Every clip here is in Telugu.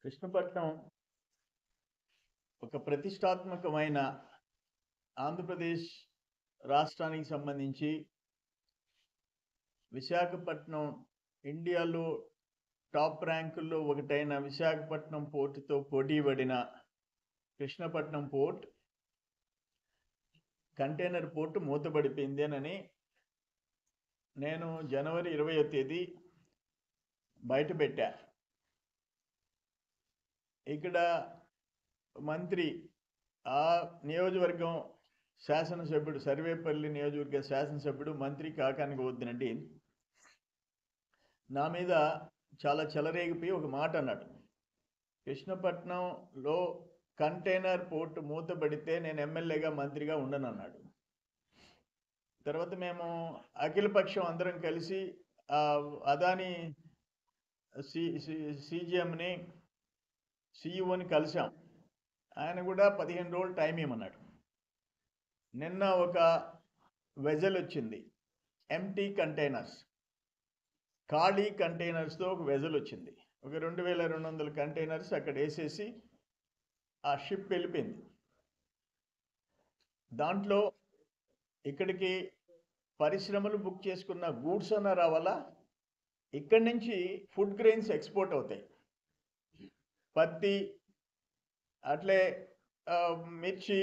కృష్ణపట్నం ఒక ప్రతిష్టాత్మకమైన ఆంధ్రప్రదేశ్ రాష్ట్రానికి సంబంధించి విశాఖపట్నం ఇండియాలో టాప్ ర్యాంకుల్లో ఒకటైన విశాఖపట్నం పోర్టుతో పోటీపడిన కృష్ణపట్నం పోర్ట్ కంటైనర్ పోర్టు మూతబడిపోయిందేనని నేను జనవరి 20వ తేదీ బయటపెట్టా. ఇక్కడ మంత్రి ఆ నియోజకవర్గం శాసనసభ్యుడు సర్వేపల్లి నియోజకవర్గ శాసనసభ్యుడు మంత్రి కాకానికి వద్దునండి నా మీద చాలా చెలరేగిపోయి ఒక మాట అన్నాడు. కృష్ణపట్నంలో కంటైనర్ పోర్టు మూతబడితే నేను ఎమ్మెల్యేగా మంత్రిగా ఉండనన్నాడు. తర్వాత మేము అఖిలపక్షం అందరం కలిసి అదాని సిజిఎంని సిఇఓని కలిసాం. ఆయన కూడా 15 రోజులు టైం ఇవ్వమన్నాడు. నిన్న ఒక వెజల్ వచ్చింది, ఎంటీ కంటైనర్స్, ఖాళీ కంటైనర్స్తో ఒక వెజల్ వచ్చింది. ఒక 2200 కంటైనర్స్ అక్కడ వేసేసి ఆ షిప్ వెళ్ళిపోయింది. దాంట్లో ఇక్కడికి పరిశ్రమలు బుక్ చేసుకున్న గూడ్స్ అన్న రావాలా, ఇక్కడి నుంచి ఫుడ్ గ్రెయిన్స్ ఎక్స్పోర్ట్ అవుతాయి. పత్తి, అట్లే మిర్చి,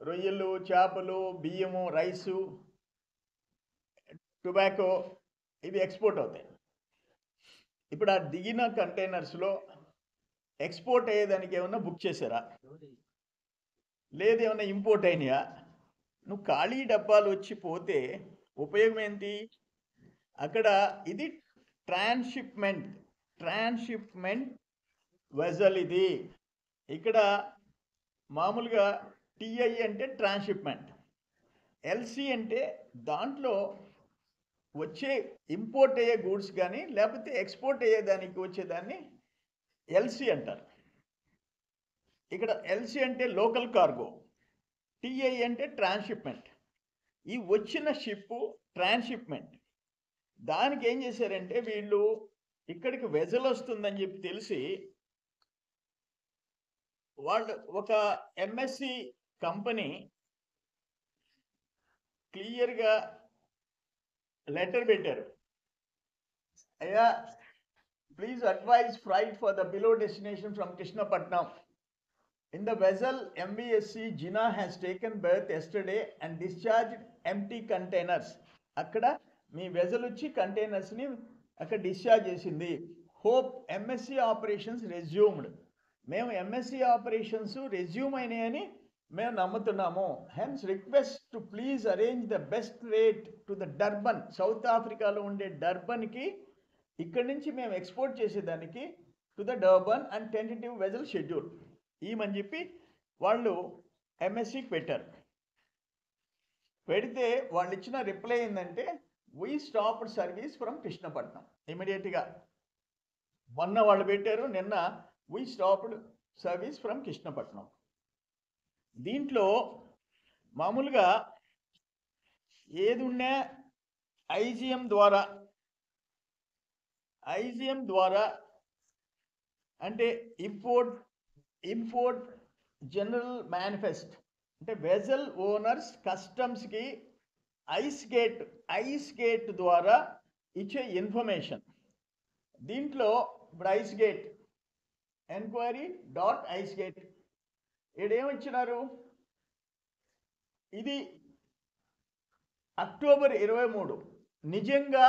రొయ్యలు, చేపలు, బియ్యము, రైసు, టొబాకో, ఇవి ఎక్స్పోర్ట్ అవుతాయి. ఇప్పుడు ఆ దిగిన కంటైనర్స్లో ఎక్స్పోర్ట్ అయ్యేదానికి ఏమన్నా బుక్ చేశారా, లేదు ఏమన్నా ఇంపోర్ట్ అయినాయా? నువ్వు ఖాళీ డబ్బాలు వచ్చి పోతే ఉపయోగం ఏంటి? అక్కడ ఇది ట్రాన్స్షిప్మెంట్ వెజల్. ఇది ఇక్కడ మామూలుగా టిఐ అంటే ట్రాన్స్షిప్మెంట్, ఎల్సి అంటే దాంట్లో వచ్చే ఇంపోర్ట్ అయ్యే గూడ్స్ కానీ లేకపోతే ఎక్స్పోర్ట్ అయ్యేదానికి వచ్చేదాన్ని ఎల్సి అంటారు. ఇక్కడ ఎల్సి అంటే లోకల్ కార్గో, టిఐ అంటే ట్రాన్స్షిప్మెంట్. ఈ వచ్చిన షిప్పు ట్రాన్స్షిప్మెంట్. దానికి ఏం చేశారంటే వీళ్ళు ఇక్కడికి వెజల్ వస్తుందని చెప్పి తెలిసి వాళ్ళు ఒక ఎంఎస్సి కంపెనీ క్లియర్గా లెటర్ పెట్టారు. అయ్యా, please advise flight for the below destination from Krishnapatnam. In the vessel, MVSC Jina has taken berth yesterday and discharged empty containers. అక్కడ మీ వెజల్ వచ్చి కంటైనర్స్ని అక్కడ డిశ్చార్జ్ చేసింది. Hope MSC operations resumed. మేము ఎంఎస్సి ఆపరేషన్స్ రెజ్యూమ్ అయినాయని మేము నమ్ముతున్నాము. Hence request to please arrange the best rate to the Durban, south ఆఫ్రికాలో ఉండే డర్బన్కి ఇక్కడి నుంచి మేము ఎక్స్పోర్ట్ చేసేదానికి to the Durban and tentative vessel schedule ఈమని చెప్పి వాళ్ళు ఎంఎస్సికి పెట్టారు. పెడితే వాళ్ళు ఇచ్చిన రిప్లై ఏంటంటే, we stopped service from Krishnapatnam. ఇమీడియట్గా మొన్న వాళ్ళు పెట్టారు, నిన్న we stopped service from Krishnapatnam. దీంట్లో మామూలుగా ఏదున్నా ఐజిఎం ద్వారా అంటే ఇంపోర్ట్ జనరల్ మేనిఫెస్ట్ అంటే వెజల్ ఓనర్స్ కస్టమ్స్కి ఐస్ గేట్ ద్వారా ఇచ్చే ఇన్ఫర్మేషన్. దీంట్లో ఇప్పుడు ఐస్ గేట్ enquiry.icegate ఏమొచ్చినారు, ఇది అక్టోబర్ 23. నిజంగా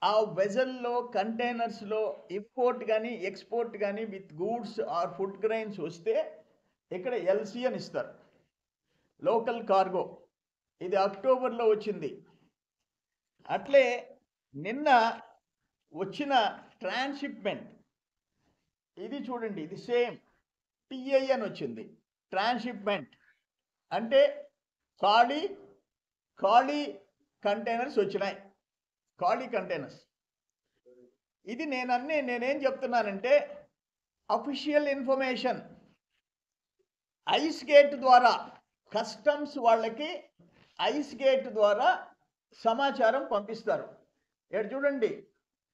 ఆ వెజల్లో కంటైనర్స్లో ఇంపోర్ట్ కానీ ఎక్స్పోర్ట్ కానీ with goods or food grains వస్తే ఇక్కడ ఎల్సి అని ఇస్తారు, లోకల్ కార్గో. ఇది అక్టోబర్లో వచ్చింది. అట్లే నిన్న వచ్చిన ట్రాన్స్షిప్మెంట్ ఇది చూడండి, ఇది సేమ్ టిఐ అని వచ్చింది. ట్రాన్స్షిప్మెంట్ అంటే ఖాళీ కంటైనర్స్ వచ్చినాయి, ఖాళీ కంటైనర్స్. ఇది నేనేం చెప్తున్నానంటే అఫీషియల్ ఇన్ఫర్మేషన్. ఐస్ గేట్ ద్వారా కస్టమ్స్ వాళ్ళకి ఐస్ గేట్ ద్వారా సమాచారం పంపిస్తారు. ఇక్కడ చూడండి,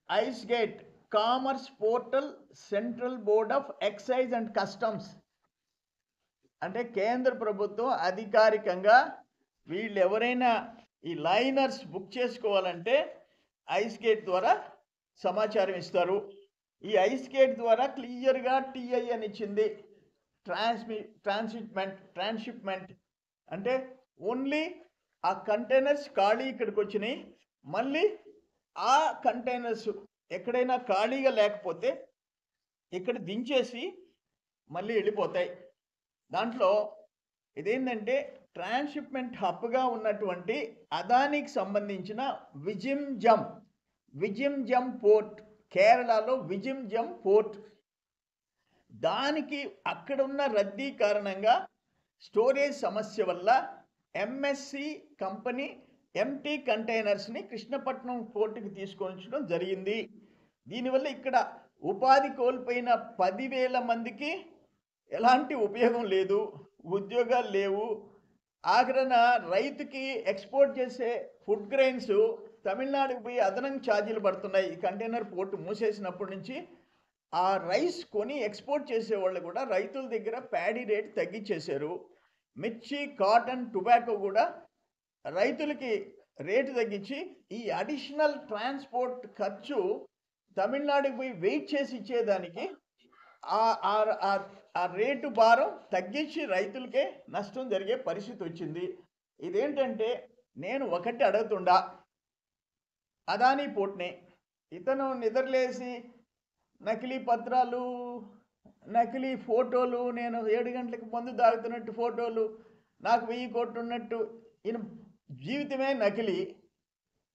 ice gate commerce portal central board of excise and customs. అంటే కేంద్ర ప్రభుత్వం అధికారికంగా వీళ్ళు ఎవరైనా ఈ లైనర్స్ బుక్ చేసుకోవాలంటే ఐస్ గేట్ ద్వారా సమాచారం ఇస్తారు. ఈ ఐస్ గేట్ ద్వారా క్లియర్గా టీఐ అని ఇచ్చింది, ట్రాన్స్షిప్మెంట్. అంటే ఓన్లీ ఆ కంటైనర్స్ ఖాళీ ఇక్కడికి వచ్చినాయి, మళ్ళీ ఆ కంటైనర్స్ ఎక్కడైనా ఖాళీగా లేకపోతే ఇక్కడ దించేసి మళ్ళీ వెళ్ళిపోతాయి. దాంట్లో ఇదేంటంటే ట్రాన్స్షిప్మెంట్ హబ్గా ఉన్నటువంటి అదానికి సంబంధించిన విజింజం పోర్ట్, కేరళలో విజింజం పోర్ట్, దానికి అక్కడున్న రద్దీ కారణంగా స్టోరేజ్ సమస్య వల్ల ఎంఎస్సి కంపెనీ ఎంటీ కంటైనర్స్ని కృష్ణపట్నం పోర్టుకి తీసుకొచ్చడం జరిగింది. దీనివల్ల ఇక్కడ ఉపాధి కోల్పోయిన 10,000 మందికి ఎలాంటి ఉపయోగం లేదు, ఉద్యోగాలు లేవు. ఆఖరణ రైతుకి ఎక్స్పోర్ట్ చేసే ఫుడ్ గ్రెయిన్స్ తమిళనాడుకి పోయి అదనంగా ఛార్జీలు పడుతున్నాయి. ఈ కంటైనర్ పోర్టు మూసేసినప్పటి నుంచి ఆ రైస్ కొని ఎక్స్పోర్ట్ చేసేవాళ్ళు కూడా రైతుల దగ్గర ప్యాడీ రేట్ తగ్గించేశారు. మిర్చి, కాటన్, టొబాకో కూడా రైతులకి రేటు తగ్గించి ఈ అడిషనల్ ట్రాన్స్పోర్ట్ ఖర్చు తమిళనాడుకి పోయి వెయిట్ చేసి ఇచ్చేదానికి ఆ రేటు భారం తగ్గించి రైతులకే నష్టం జరిగే పరిస్థితి వచ్చింది. ఇదేంటంటే నేను ఒకటి అడుగుతుండా అదానీ పోర్ట్ని, ఇతను నిద్రలేసి నకిలీ పత్రాలు, నకిలీ ఫోటోలు, నేను 7 గంటలకు మందు తాగుతున్నట్టు ఫోటోలు, నాకు 1000 కోట్లు ఉన్నట్టు, ఈయన జీవితమే నకిలీ.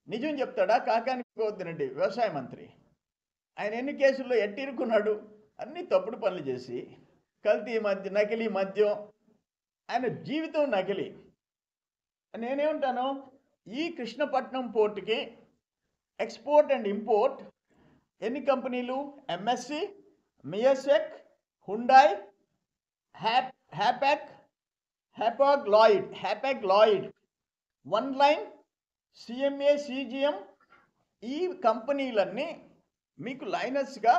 నిజం చెప్తాడా? కాకాని గోవర్ధన్ వ్యవసాయ మంత్రి, ఆయన ఎన్ని కేసుల్లో ఎట్టిరుకున్నాడు? అన్ని తప్పుడు పనులు చేసి కల్తీ మద్యం, నకిలీ మద్యం, ఆయన జీవితం నకిలీ. నేనేమంటాను, ఈ కృష్ణపట్నం పోర్టుకి ఎక్స్పోర్ట్ అండ్ ఇంపోర్ట్ ఎన్ని కంపెనీలు? MSC, Maersk, Hyundai, Hapag Lloyd, one line, CMA, CGM, ఈ కంపెనీలన్నీ మీకు లైనర్స్గా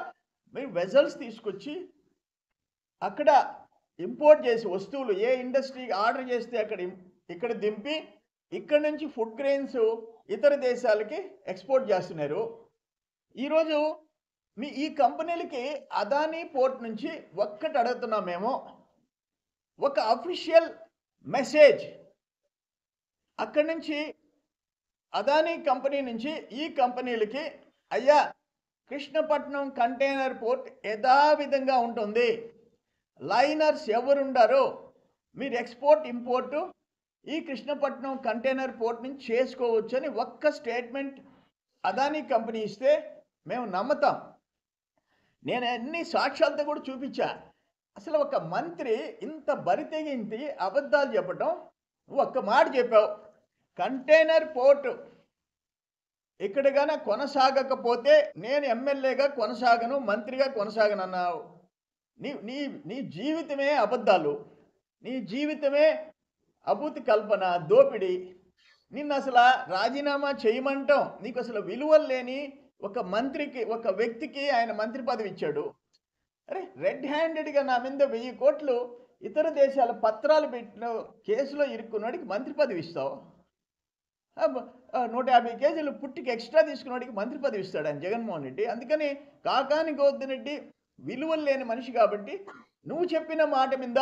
మీరు వెజల్స్ తీసుకొచ్చి అక్కడ ఇంపోర్ట్ చేసి వస్తువులు ఏ ఇండస్ట్రీకి ఆర్డర్ చేస్తే ఇక్కడ దింపి ఇక్కడ నుంచి ఫుడ్ గ్రెయిన్స్ ఇతర దేశాలకి ఎక్స్పోర్ట్ చేస్తున్నారు. ఈరోజు ఈ కంపెనీలకి అదానీ పోర్ట్ నుంచి ఒక్కటి అడుగుతున్నాం మేము, ఒక అఫీషియల్ మెసేజ్ అక్కడి నుంచి అదానీ కంపెనీ నుంచి ఈ కంపెనీలకి, అయ్యా కృష్ణపట్నం కంటైనర్ పోర్ట్ యథావిధంగా ఉంటుంది, లైనర్స్ ఎవరుండారో మీరు ఎక్స్పోర్ట్ ఇంపోర్టు ఈ కృష్ణపట్నం కంటైనర్ పోర్ట్ నుంచి చేసుకోవచ్చు అని ఒక్క స్టేట్మెంట్ అదానీ కంపెనీ ఇస్తే మేము నమ్ముతాం. నేను అన్ని సాక్ష్యాలతో కూడా చూపించా. అసలు ఒక మంత్రి ఇంత బరితెగించి అబద్ధాలు చెప్పటం, ఒక్క మాట చెప్పావు, కంటైనర్ పోర్టు ఇక్కడగానే కొనసాగకపోతే నేను ఎమ్మెల్యేగా కొనసాగను, మంత్రిగా కొనసాగను అన్నావు. నీ జీవితమే అబద్ధాలు, నీ జీవితమే అభూతి కల్పన, దోపిడీ. నిన్ను అసలు రాజీనామా చేయమంటాం. నీకు అసలు విలువలు లేని ఒక మంత్రికి, ఒక వ్యక్తికి ఆయన మంత్రి పదవి ఇచ్చాడు. అరే రెడ్ హ్యాండెడ్గా నా మీద 1000 కోట్లు ఇతర దేశాల పత్రాలు పెట్టిన కేసులో ఇరుక్కున్నాడికి మంత్రి పదవి ఇస్తావు. 150 కేజీలు పుట్టికి ఎక్స్ట్రా తీసుకున్నవాడికి మంత్రి పదవి ఇస్తాడు ఆయన జగన్మోహన్ రెడ్డి. అందుకని కాకాని గోవర్ధన్ రెడ్డి విలువలు లేని మనిషి కాబట్టి నువ్వు చెప్పిన మాట మీద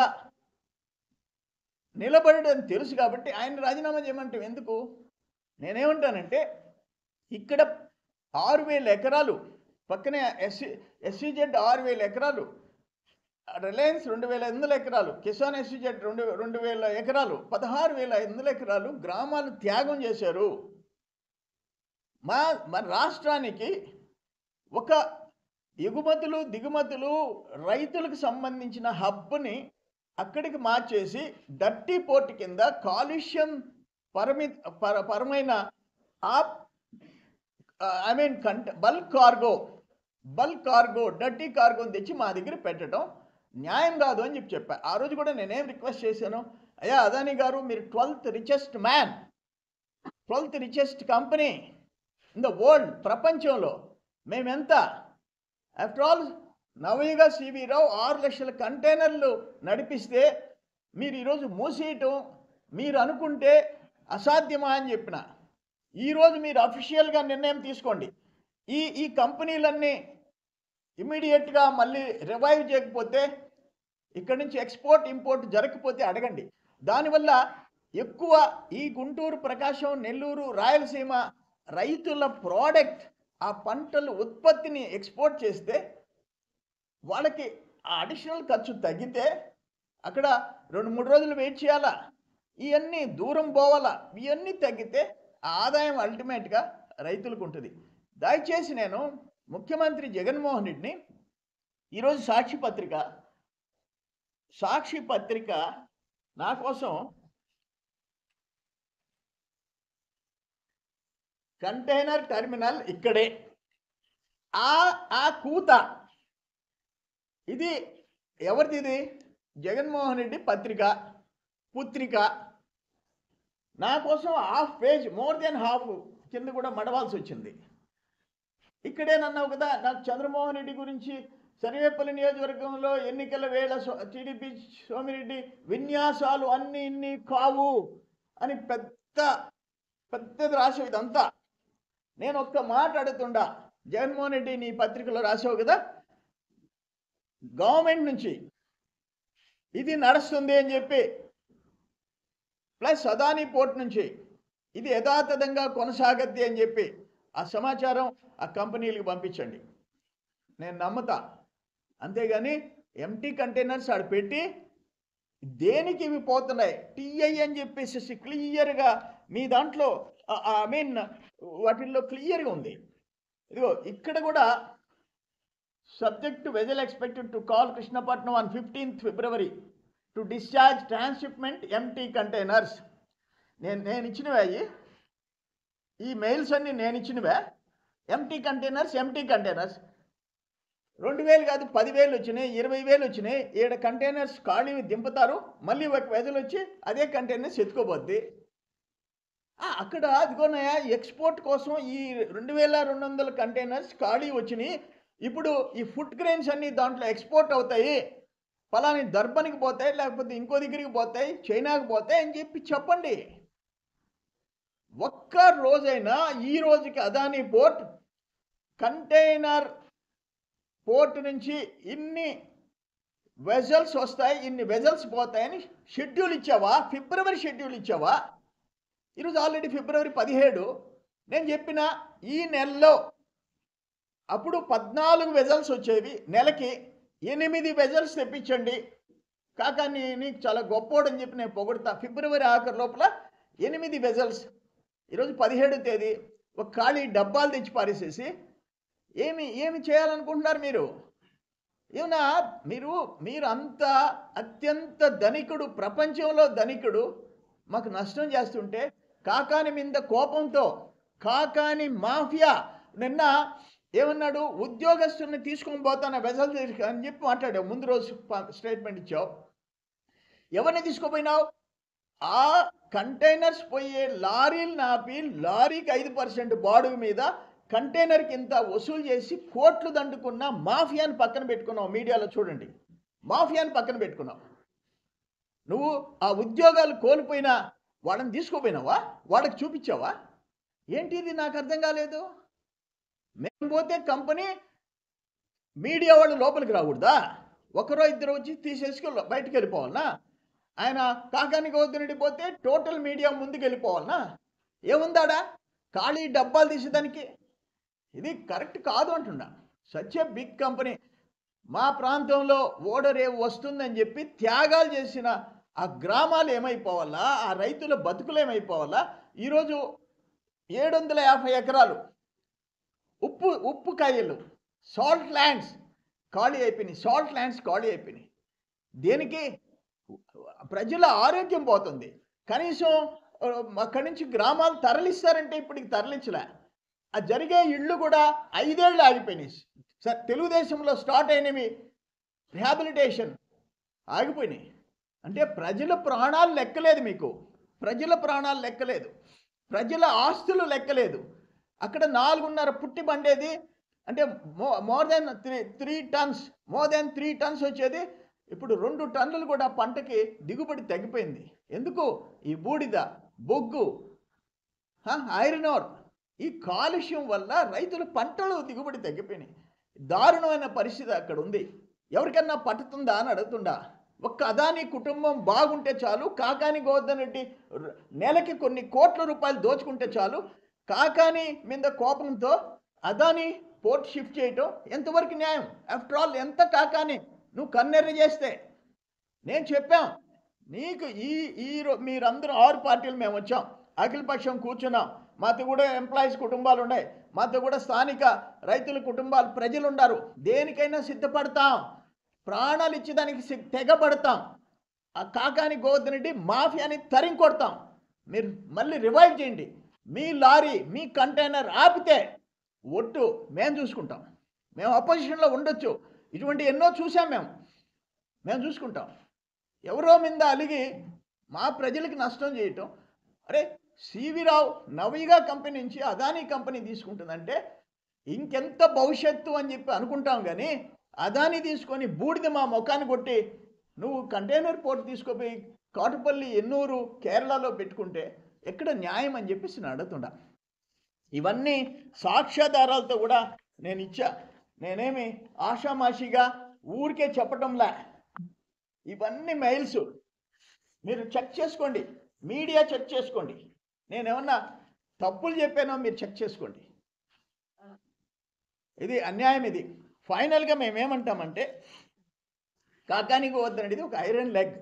నిలబడడం తెలుసు కాబట్టి ఆయన రాజీనామా చేయమంటే ఎందుకు? నేనేమంటానంటే ఇక్కడ 6,000 ఎకరాలు పక్కనే ఎస్సీజెడ్ 6,000 ఎకరాలు, రిలయన్స్ 2,500 ఎకరాలు, కిసాన్ ఎస్సీజెడ్ 2,000 ఎకరాలు, 16,500 ఎకరాలు గ్రామాలు త్యాగం చేశారు. మన రాష్ట్రానికి ఒక ఎగుమతులు దిగుమతులు రైతులకు సంబంధించిన హబ్ని అక్కడికి మార్చేసి డర్టీ పోర్ట్ కింద కాలుష్యం పరమైన బల్క్ కార్గో డర్టీ కార్గోని తెచ్చి మా దగ్గర పెట్టడం న్యాయం కాదు అని చెప్పా. ఆ రోజు కూడా నేనేం రిక్వెస్ట్ చేశాను, అయ్యా అదానీ గారు మీరు 12th richest company in the world, ప్రపంచంలో మేమెంత ఆఫ్టర్ ఆల్ నవయుగ సివి రావు 6 లక్షల కంటైనర్లు నడిపిస్తే మీరు ఈరోజు మూసేయటం మీరు అనుకుంటే అసాధ్యమా అని చెప్పిన. ఈరోజు మీరు అఫీషియల్గా నిర్ణయం తీసుకోండి. ఈ కంపెనీలన్నీ ఇమీడియట్గా మళ్ళీ రివైవ్ చేయకపోతే, ఇక్కడి నుంచి ఎక్స్పోర్ట్ ఇంపోర్ట్ జరగకపోతే అడగండి. దానివల్ల ఎక్కువ ఈ గుంటూరు, ప్రకాశం, నెల్లూరు, రాయలసీమ రైతుల ప్రోడక్ట్, ఆ పంటలు ఉత్పత్తిని ఎక్స్పోర్ట్ చేస్తే వాళ్ళకి ఆ అడిషనల్ ఖర్చు తగ్గితే అక్కడ 2-3 రోజులు వెయిట్ చేయాలా, ఇవన్నీ దూరం పోవాలా, ఇవన్నీ తగ్గితే ఆ ఆదాయం అల్టిమేట్గా రైతులకు ఉంటుంది. దయచేసి నేను ముఖ్యమంత్రి జగన్మోహన్ రెడ్డిని ఈరోజు సాక్షి పత్రిక నా కోసం కంటైనర్ టెర్మినల్ ఇక్కడే, ఆ కూత ఇది ఎవరిది? ఇది జగన్మోహన్ రెడ్డి పుత్రిక నా కోసం half page, more than half కింద కూడా మడవాల్సి వచ్చింది. ఇక్కడేనన్నావు కదా నాకు చంద్రమోహన్ రెడ్డి గురించి సర్వేపల్లి నియోజకవర్గంలో ఎన్నికల వేళ టీడీపీ సోమిరెడ్డి విన్యాసాలు అన్నీ ఇన్ని కావు అని పెద్దది రాసావు. ఇదంతా నేను ఒక్క మాట అడుగుతుండా, జగన్మోహన్ రెడ్డి నీ పత్రికలో రాసావు కదా గవర్నమెంట్ నుంచి ఇది నడుస్తుంది అని చెప్పి, ప్లస్ అదానీ పోర్ట్ నుంచి ఇది యథాతథంగా కొనసాగద్ది అని చెప్పి ఆ సమాచారం ఆ కంపెనీలకు పంపించండి, నేను నమ్ముతా. అంతేగాని ఎంటీ కంటైనర్స్ ఆడ పెట్టి దేనికి ఇవి పోతున్నాయి టీఐ అని చెప్పేసి క్లియర్గా మీ దాంట్లో వాటిల్లో క్లియర్గా ఉంది. ఇదిగో ఇక్కడ కూడా subject vessel expected to call Krishnapatnam on 15th February to discharge transshipment empty containers. నేను ఇచ్చినవే అయ్యి, ఈ మెయిల్స్ అన్నీ నేను ఇచ్చినవే. ఎంటీ కంటైనర్స్ 2,000 కాదు 10,000 వచ్చినాయి, 20,000 వచ్చినాయి. 7 కంటైనర్స్ ఖాళీ దింపుతారు, మళ్ళీ ఒక వెజల్ వచ్చి అదే కంటైనర్స్ ఎత్తుకోబోద్ది. అక్కడ అదిగోనయా ఎక్స్పోర్ట్ కోసం ఈ 2,200 కంటైనర్స్ ఖాళీ వచ్చినాయి. ఇప్పుడు ఈ ఫుడ్ గ్రెయిన్స్ అన్నీ దాంట్లో ఎక్స్పోర్ట్ అవుతాయి, ఫలాని దర్బన్కి పోతాయి, లేకపోతే ఇంకో దగ్గరికి పోతాయి, చైనాకి పోతాయి అని చెప్పండి. ఒక్క రోజైనా ఈ రోజుకి అదానీ పోర్ట్ కంటైనర్ పోర్ట్ నుంచి ఇన్ని వెజల్స్ వస్తాయి, ఇన్ని వెజల్స్ పోతాయని షెడ్యూల్ ఇచ్చావా? ఫిబ్రవరి షెడ్యూల్ ఇచ్చావా? ఈరోజు ఆల్రెడీ ఫిబ్రవరి 17. నేను చెప్పిన ఈ నెలలో అప్పుడు 14 వెజల్స్ వచ్చేవి, నెలకి 8 వెజల్స్ తెప్పించండి కాకా, నీకు చాలా గొప్పోడని చెప్పి నేను పొగుడతా. ఫిబ్రవరి ఆఖరి లోపల 8 వెజల్స్. ఈరోజు 17వ తేదీ ఒక ఖాళీ డబ్బాలు తెచ్చి పారేసేసి ఏమి చేయాలనుకుంటున్నారు మీరు? ఏమన్నా మీరు అంత అత్యంత ధనికుడు, ప్రపంచంలో ధనికుడు మాకు నష్టం చేస్తుంటే కాకాని మీద కోపంతో కాకాని మాఫియా నిన్న ఏమన్నాడు, ఉద్యోగస్తుల్ని తీసుకొని పోతాను వెజల్ అని చెప్పి మాట్లాడావు. ముందు రోజు స్టేట్మెంట్ ఇచ్చావు. ఎవరిని తీసుకుపోయినావు? ఆ కంటైనర్స్ పోయే లారీలు నాపి లారీకి 5% బాడుగు మీద కంటైనర్కి ఇంత వసూలు చేసి కోట్లు దండుకున్న మాఫియాని పక్కన పెట్టుకున్నావు. మీడియాలో చూడండి, మాఫియాని పక్కన పెట్టుకున్నావు. నువ్వు ఆ ఉద్యోగాలు కోల్పోయినా వాళ్ళని తీసుకోపోయినావా? వాళ్ళకి చూపించావా? ఏంటి ఇది? నాకు అర్థం కాలేదు. మేము పోతే కంపెనీ మీడియా వాళ్ళు లోపలికి రాకూడదా? ఒకరో ఇద్దరు వచ్చి తీసేసుకు బయటకు వెళ్ళిపోవాలనా? ఆయన కాకాని గోవర్ధన్ పోతే టోటల్ మీడియా ముందుకు వెళ్ళిపోవాలనా? ఏముందాడా ఖాళీ డబ్బాలు తీసేదానికి? ఇది కరెక్ట్ కాదు అంటున్నా. సచ్ ఏ బిగ్ కంపెనీ మా ప్రాంతంలో ఓడరేవు వస్తుందని చెప్పి త్యాగాలు చేసిన ఆ గ్రామాలు ఏమైపోవాలా? ఆ రైతుల బతుకులు ఏమైపోవాలా? ఈరోజు 750 ఎకరాలు ఉప్పు కాయలు సాల్ట్ ల్యాండ్స్ ఖాళీ అయిపోయినాయి. దేనికి? ప్రజల ఆరోగ్యం పోతుంది. కనీసం అక్కడి నుంచి గ్రామాలు తరలిస్తారంటే ఇప్పటికి తరలించలే. ఆ జరిగే ఇళ్ళు కూడా 5 ఏళ్ళు ఆగిపోయినాయి. తెలుగుదేశంలో స్టార్ట్ అయినవి రిహాబిలిటేషన్ ఆగిపోయినాయి. అంటే ప్రజల ప్రాణాలు లెక్కలేదు మీకు, ప్రజల ప్రాణాలు లెక్కలేదు, ప్రజల ఆస్తులు లెక్కలేదు. అక్కడ 4.5 పుట్టి పండేది అంటే మోర్ దెన్ త్రీ టన్స్ వచ్చేది ఇప్పుడు 2 టన్నులు కూడా పంటకి దిగుబడి తగ్గిపోయింది. ఎందుకు? ఈ బూడిద, బొగ్గు, ఐరన్ ఓర్, ఈ కాలుష్యం వల్ల రైతుల పంటలు దిగుబడి తగ్గిపోయినాయి. దారుణమైన పరిస్థితి అక్కడ ఉంది. ఎవరికన్నా పట్టుతుందా అని అడుగుతుండా? ఒక్క అదానీ కుటుంబం బాగుంటే చాలు, కాకాని గోవర్ధన్ రెడ్డి నెలకి కొన్ని కోట్ల రూపాయలు దోచుకుంటే చాలు, కాకాని మీద కోపంతో అదానీ పోర్ట్ షిఫ్ట్ చేయటం ఎంతవరకు న్యాయం? ఆఫ్టర్ ఆల్ ఎంత కాకాని నువ్వు కన్నెర్ర చేస్తే. నేను చెప్పాం నీకు మీరందరూ 6 పార్టీలు మేము వచ్చాం, అఖిలపక్షం కూర్చున్నాం, మాతో కూడా ఎంప్లాయీస్ కుటుంబాలు ఉన్నాయి, మాతో కూడా స్థానిక రైతుల కుటుంబాలు ప్రజలు ఉన్నారు. దేనికైనా సిద్ధపడతాం, ప్రాణాలు ఇచ్చేదానికి తెగబడతాం. ఆ కాకాని గోవర్ధన్ రెడ్డి మాఫియాని తరిం కొడతాం. మీరు మళ్ళీ రివైవ్ చేయండి. మీ లారీ, మీ కంటైనర్ ఆపితే ఒట్టు మేము చూసుకుంటాం. మేము అపోజిషన్లో ఉండొచ్చు, ఇటువంటి ఎన్నో చూసాం, మేము చూసుకుంటాం. ఎవరో మీద అలిగి మా ప్రజలకి నష్టం చేయటం. అరే, సివి రావు నవీగా కంపెనీ నుంచి అదానీ కంపెనీ తీసుకుంటుందంటే ఇంకెంత భవిష్యత్తు అని చెప్పి అనుకుంటాం. కానీ అదానీ తీసుకొని బూడిద మా ముఖాన్ని కొట్టి నువ్వు కంటైనర్ పోర్ట్ తీసుకుపోయి కాటుపల్లి, ఎన్నూరు, కేరళలో పెట్టుకుంటే ఎక్కడ న్యాయం అని చెప్పేసి నేను అడుగుతుండా. ఇవన్నీ సాక్ష్యాధారాలతో కూడా నేను ఇచ్చా. నేనేమి ఆషామాషిగా ఊరికే చెప్పటంలా. ఇవన్నీ మెయిల్స్ మీరు చెక్ చేసుకోండి, మీడియా చెక్ చేసుకోండి. నేనేమన్నా తప్పులు చెప్పానో మీరు చెక్ చేసుకోండి. ఇది అన్యాయం. ఇది ఫైనల్గా మేమేమంటామంటే కాకాని గోవర్ధన్ రెడ్డిది ఒక ఐరన్ లెగ్.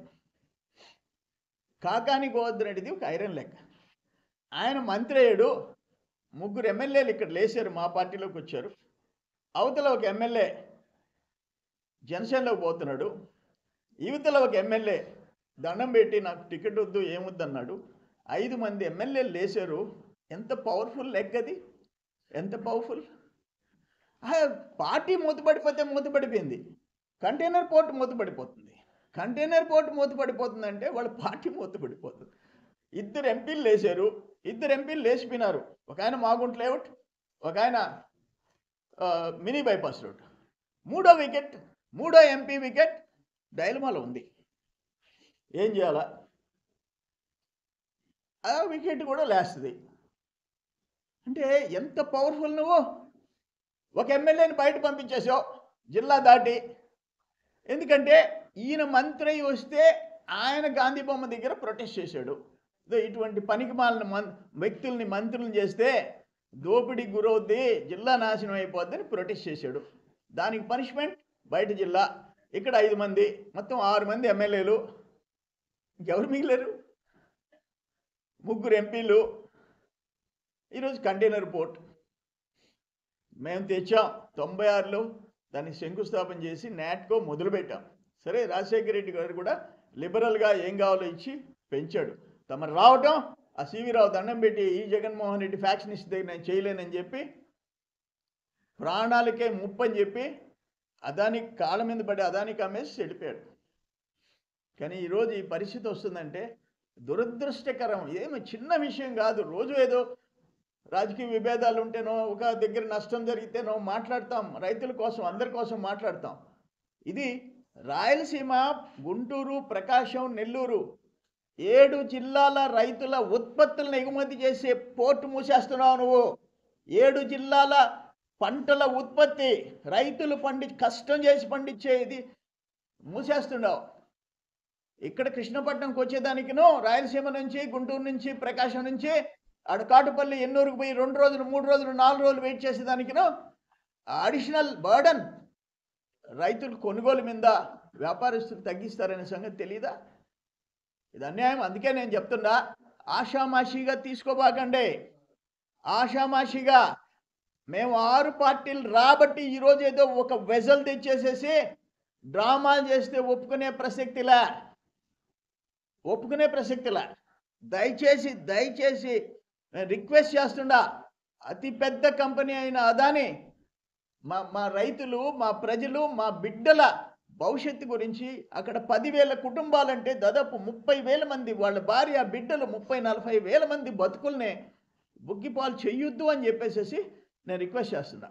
కాకాని గోవర్ధన్ రెడ్డిది ఒక ఐరన్ లెగ్. ఆయన మంత్రి అయ్యాడు, 3 ఎమ్మెల్యేలు ఇక్కడ లేచారు, మా పార్టీలోకి వచ్చారు. అవతల ఒక ఎమ్మెల్యే జనసేనలోకి పోతున్నాడు, యువతల ఒక ఎమ్మెల్యే దండం పెట్టి నాకు టికెట్ వద్దు, ఏమొద్దు అన్నాడు. 5 మంది ఎమ్మెల్యేలు లేచారు. ఎంత పవర్ఫుల్ లెగ్ అది, ఎంత పవర్ఫుల్. పార్టీ మూతపడిపోతే మూతపడిపోయింది, కంటైనర్ పోర్ట్ మూతపడిపోతుంది. కంటైనర్ పోర్ట్ మూతపడిపోతుందంటే వాళ్ళ పార్టీ మూతపడిపోతుంది. 2 ఎంపీలు లేచారు, 2 ఎంపీలు లేచిపోయినారు. ఒక ఆయన మాగుంట లేఅవుట్, ఒక ఆయన మినీ బైపాస్ రోడ్. 3వ ఎంపీ వికెట్ డైలమాలో ఉంది. ఏం చేయాలా? ఆ వికెట్ కూడా లేస్తుంది. అంటే ఎంత పవర్ఫుల్ నువ్వు. ఒక ఎమ్మెల్యేని బయట పంపించేసావు జిల్లా దాటి. ఎందుకంటే ఈయన మంత్రి వస్తే ఆయన గాంధీ బొమ్మ దగ్గర ప్రొటెస్ట్ చేశాడు. ఇటువంటి పనికి మాలిన వ్యక్తుల్ని మంత్రులను చేస్తే దోపిడీకి గురవుద్ది, జిల్లా నాశనం అయిపోద్దని ప్రొటెస్ట్ చేశాడు. దానికి పనిష్మెంట్ బయట జిల్లా. ఇక్కడ 5 మంది, మొత్తం 6 మంది ఎమ్మెల్యేలు. ఇంకెవరు మిగిలేరు? 3 ఎంపీలు. ఈరోజు కంటైనర్ పోర్ట్ మేము తెచ్చాం. 96లో దాన్ని శంకుస్థాపన చేసి నాట్కో మొదలుపెట్టాం. సరే, రాజశేఖర రెడ్డి గారు కూడా లిబరల్గా ఏం కావాలో ఇచ్చి పెంచాడు. తమరు రావటం, ఆ సివి రావు దండం పెట్టి ఈ జగన్మోహన్ రెడ్డి ఫ్యాక్షనిస్ట్ దగ్గర నేను చేయలేనని చెప్పి, ప్రాణాలకే ముప్పని చెప్పి అదాని కాళ్ళ మీద పడి అదానికి అమ్మేసి వెళ్ళిపోయాడు. కానీ ఈరోజు ఈ పరిస్థితి వస్తుందంటే దురదృష్టకరం. ఏమి చిన్న విషయం కాదు. రోజు ఏదో రాజకీయ విభేదాలు ఉంటేనో, ఒక దగ్గర నష్టం జరిగితేనో మాట్లాడతాం, రైతుల కోసం, అందరి కోసం మాట్లాడతాం. ఇది రాయలసీమ, గుంటూరు, ప్రకాశం, నెల్లూరు 7 జిల్లాల రైతుల ఉత్పత్తులను ఎగుమతి చేసే పోర్టు మూసేస్తున్నావు నువ్వు. 7 జిల్లాల పంటల ఉత్పత్తి రైతులు కష్టం చేసి పండించే ఇది మూసేస్తున్నావు. ఇక్కడ కృష్ణపట్నంకి వచ్చేదానికినో రాయలసీమ నుంచి, గుంటూరు నుంచి, ప్రకాశం నుంచి కాటుపల్లి, ఎన్నూరుకు పోయి 2 రోజులు, 3 రోజులు, 4 రోజులు వెయిట్ చేసేదానికినో అడిషనల్ బర్డన్ రైతులు కొనుగోలు మీద వ్యాపారస్తులు తగ్గిస్తారనే సంగతి తెలీదా? ఇది అన్యాయం. అందుకే నేను చెప్తున్నా, ఆషామాషిగా తీసుకోబాకండి. ఆషామాషిగా మేము 6 పార్టీలు రాబట్టి ఈరోజు ఏదో ఒక వెజల్ తెచ్చేసేసి డ్రామాలు చేస్తే ఒప్పుకునే ప్రసక్తిలా. దయచేసి రిక్వెస్ట్ చేస్తుండా, అతి పెద్ద కంపెనీ అయిన అదాని మా రైతులు, మా ప్రజలు, మా బిడ్డల భవిష్యత్తు గురించి, అక్కడ 10,000 కుటుంబాలంటే దాదాపు 30,000 మంది, వాళ్ళ భార్య బిడ్డలు 30-40 వేల మంది బతుకుల్ని బుగ్గిపాలు చెయ్యొద్దు అని చెప్పేసి నేను రిక్వెస్ట్ చేస్తున్నా.